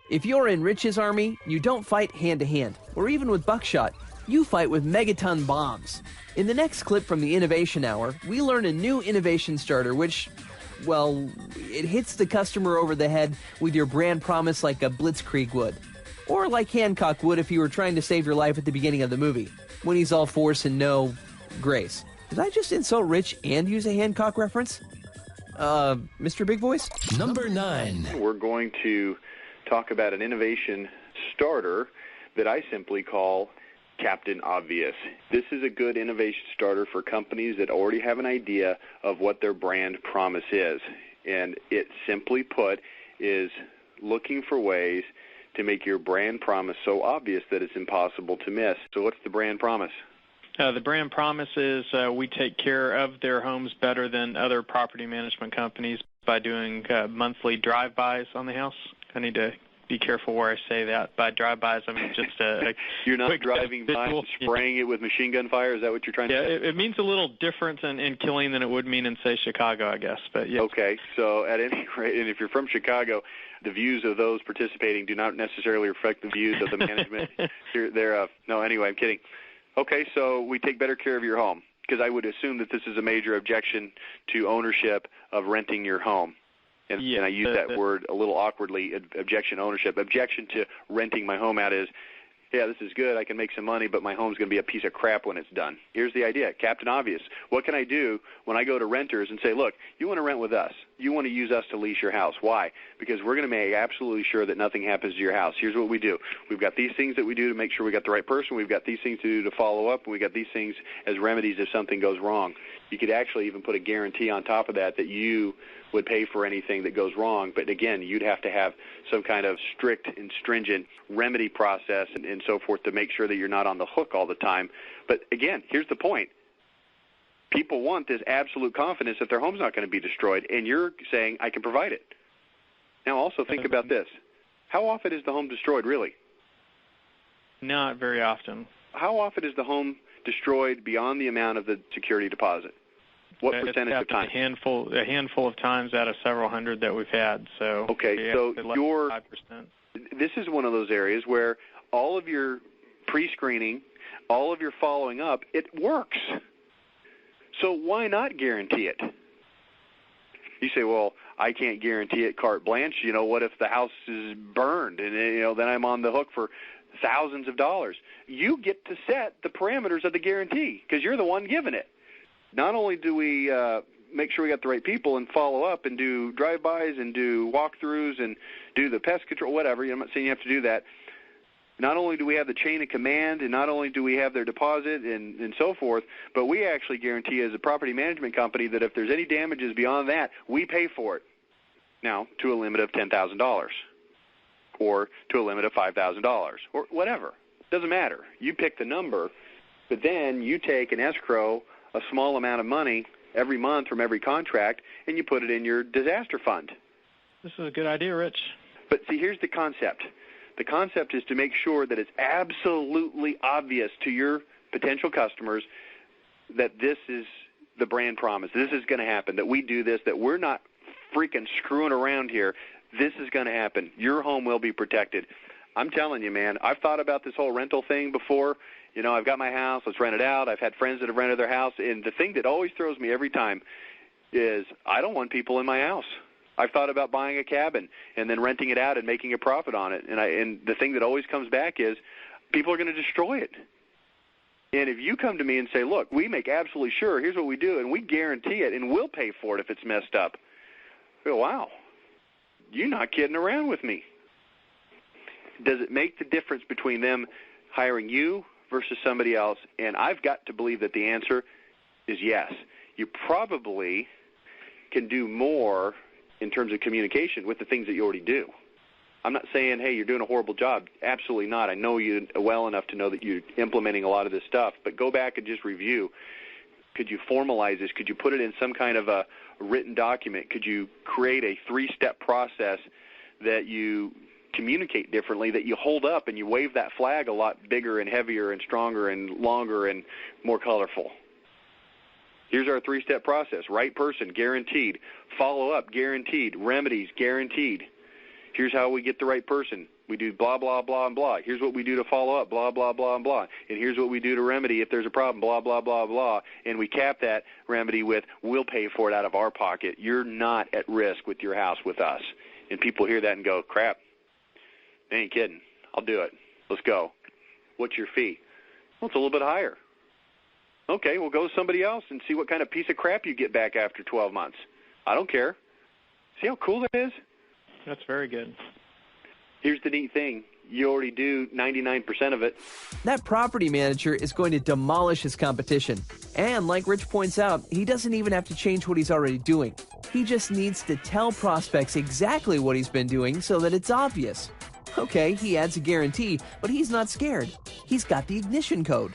If you're in Rich's army, you don't fight hand-to-hand, or even with buckshot. You fight with megaton bombs. In the next clip from the Innovation Hour, we learn a new innovation starter which, well, it hits the customer over the head with your brand promise like a blitzkrieg would. Or like Hancock would if you were trying to save your life at the beginning of the movie, when he's all force and no grace. Did I just insult Rich and use a Hancock reference? Mr. Big Voice? Number 9. We're going to talk about an innovation starter that I simply call Captain Obvious. This is a good innovation starter for companies that already have an idea of what their brand promise is. And it, simply put, is looking for ways to make your brand promise so obvious that it's impossible to miss. So what's the brand promise? The brand promise is we take care of their homes better than other property management companies by doing monthly drive-bys on the house. I need to be careful where I say that. By drive-bys, I mean just a You're not driving by and spraying it with machine gun fire? Is that what you're trying to say? Yeah, it means a little different in killing than it would mean in, say, Chicago, I guess. But yes. Okay, so at any rate, and if you're from Chicago, the views of those participating do not necessarily reflect the views of the management thereof. No, anyway, I'm kidding. Okay, so we take better care of your home, because I would assume that this is a major objection to ownership of renting your home. And I use that word a little awkwardly, objection ownership. Objection to renting my home out is, yeah, this is good, I can make some money, but my home's going to be a piece of crap when it's done. Here's the idea, Captain Obvious. What can I do when I go to renters and say, look, you want to rent with us. You want to use us to lease your house. Why? Because we're going to make absolutely sure that nothing happens to your house. Here's what we do. We've got these things that we do to make sure we got the right person. We've got these things to do to follow up, and we've got these things as remedies if something goes wrong. You could actually even put a guarantee on top of that you would pay for anything that goes wrong. But again, you'd have to have some kind of strict and stringent remedy process and so forth to make sure that you're not on the hook all the time. But again, here's the point. People want this absolute confidence that their home's not going to be destroyed, and you're saying, I can provide it. Now also think about this. How often is the home destroyed, really? Not very often. How often is the home destroyed beyond the amount of the security deposit? What percentage of time? A handful of times out of several hundred that we've had. So okay, so you're 5%. This is one of those areas where all of your pre-screening, all of your following up, it works. So why not guarantee it? You say, well, I can't guarantee it carte blanche. What if the house is burned and then I'm on the hook for thousands of dollars? You get to set the parameters of the guarantee because you're the one giving it. Not only do we make sure we got the right people and follow up and do drive-bys and do walkthroughs and do the pest control, whatever. I'm not saying you have to do that. Not only do we have the chain of command and not only do we have their deposit and so forth, but we actually guarantee as a property management company that if there's any damages beyond that, we pay for it. Now, to a limit of $10,000 or to a limit of $5,000 or whatever. It doesn't matter. You pick the number, but then you take an escrow, a small amount of money every month from every contract, and you put it in your disaster fund. This is a good idea, Rich. But see, here's the concept. The concept is to make sure that it's absolutely obvious to your potential customers that this is the brand promise. This is going to happen, that we do this, that we're not freaking screwing around here. This is going to happen. Your home will be protected. I'm telling you, man, I've thought about this whole rental thing before. I've got my house. Let's rent it out. I've had friends that have rented their house. And the thing that always throws me every time is I don't want people in my house. I've thought about buying a cabin and then renting it out and making a profit on it. And the thing that always comes back is people are going to destroy it. And if you come to me and say, look, we make absolutely sure, here's what we do, and we guarantee it, and we'll pay for it if it's messed up. I go, wow, you're not kidding around with me. Does it make the difference between them hiring you versus somebody else? And I've got to believe that the answer is yes. You probably can do more in terms of communication with the things that you already do. I'm not saying, hey, you're doing a horrible job. Absolutely not. I know you well enough to know that you're implementing a lot of this stuff. But go back and just review. Could you formalize this? Could you put it in some kind of a written document? Could you create a 3-step process that you communicate differently, that you hold up and you wave that flag a lot bigger and heavier and stronger and longer and more colorful? Here's our 3-step process. Right person, guaranteed. Follow up, guaranteed. Remedies, guaranteed. Here's how we get the right person. We do blah, blah, blah, and blah. Here's what we do to follow up, blah, blah, blah, and blah. And here's what we do to remedy if there's a problem, blah, blah, blah, blah. And we cap that remedy with, we'll pay for it out of our pocket. You're not at risk with your house with us. And people hear that and go, crap, they ain't kidding. I'll do it. Let's go. What's your fee? Well, it's a little bit higher. Okay, well, go with somebody else and see what kind of piece of crap you get back after 12 months. I don't care. See how cool that is? That's very good. Here's the neat thing. You already do 99% of it. That property manager is going to demolish his competition. And like Rich points out, he doesn't even have to change what he's already doing. He just needs to tell prospects exactly what he's been doing so that it's obvious. Okay, he adds a guarantee, but he's not scared. He's got the ignition code.